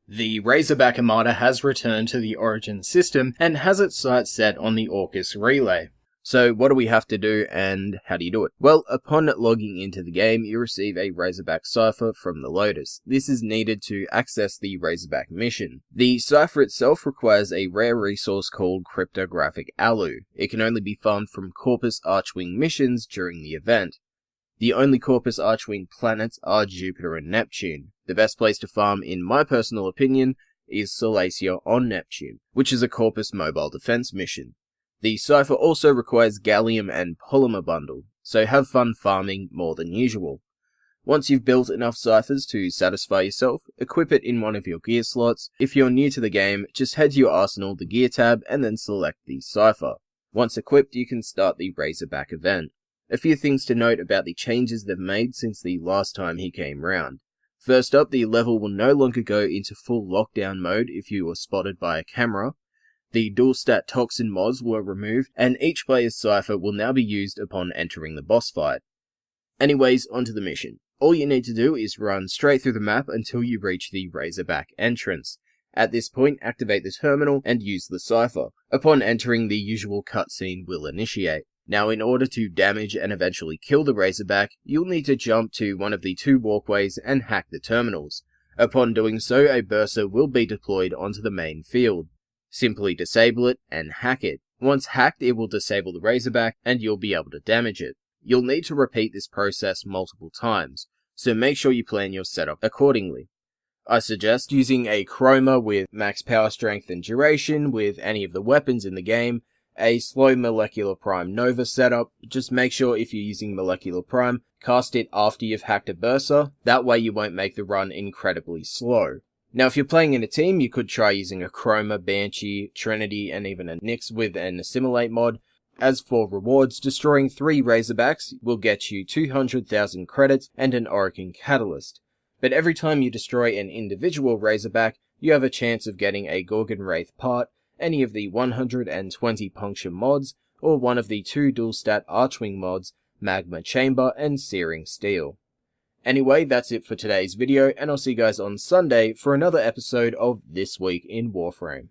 The Razorback Armada has returned to the Origin system and has its sights set on the Orcus relay. So what do we have to do and how do you do it? Well, upon logging into the game, you receive a Razorback cipher from the Lotus. This is needed to access the Razorback mission. The cipher itself requires a rare resource called Cryptographic Alu. It can only be farmed from Corpus Archwing missions during the event. The only Corpus Archwing planets are Jupiter and Neptune. The best place to farm, in my personal opinion, is Salacia on Neptune, which is a Corpus mobile defense mission. The cipher also requires Gallium and Polymer Bundle, so have fun farming more than usual. Once you've built enough ciphers to satisfy yourself, equip it in one of your gear slots. If you're new to the game, just head to your arsenal, the gear tab, and then select the cipher. Once equipped, you can start the Razorback event. A few things to note about the changes they've made since the last time he came round. First up, the level will no longer go into full lockdown mode if you were spotted by a camera. The dual stat toxin mods were removed, and each player's cipher will now be used upon entering the boss fight. Anyways, onto the mission. All you need to do is run straight through the map until you reach the Razorback entrance. At this point, activate the terminal and use the cipher. Upon entering, the usual cutscene will initiate. Now, in order to damage and eventually kill the Razorback, you'll need to jump to one of the two walkways and hack the terminals. Upon doing so, a burster will be deployed onto the main field. Simply disable it and hack it. Once hacked, it will disable the Razorback and you'll be able to damage it. You'll need to repeat this process multiple times, so make sure you plan your setup accordingly. I suggest using a chroma with max power strength and duration with any of the weapons in the game, a slow molecular prime Nova setup. Just make sure if you're using molecular prime, cast it after you've hacked a burster, that way you won't make the run incredibly slow. Now if you're playing in a team, you could try using a Chroma, Banshee, Trinity, and even a Nyx with an Assimilate mod. As for rewards, destroying 3 Razorbacks will get you 200,000 credits and an Oricon Catalyst. But every time you destroy an individual Razorback, you have a chance of getting a Gorgon Wraith part, any of the 120 puncture mods, or one of the 2 dual stat Archwing mods, Magma Chamber and Searing Steel. Anyway, that's it for today's video, and I'll see you guys on Sunday for another episode of This Week in Warframe.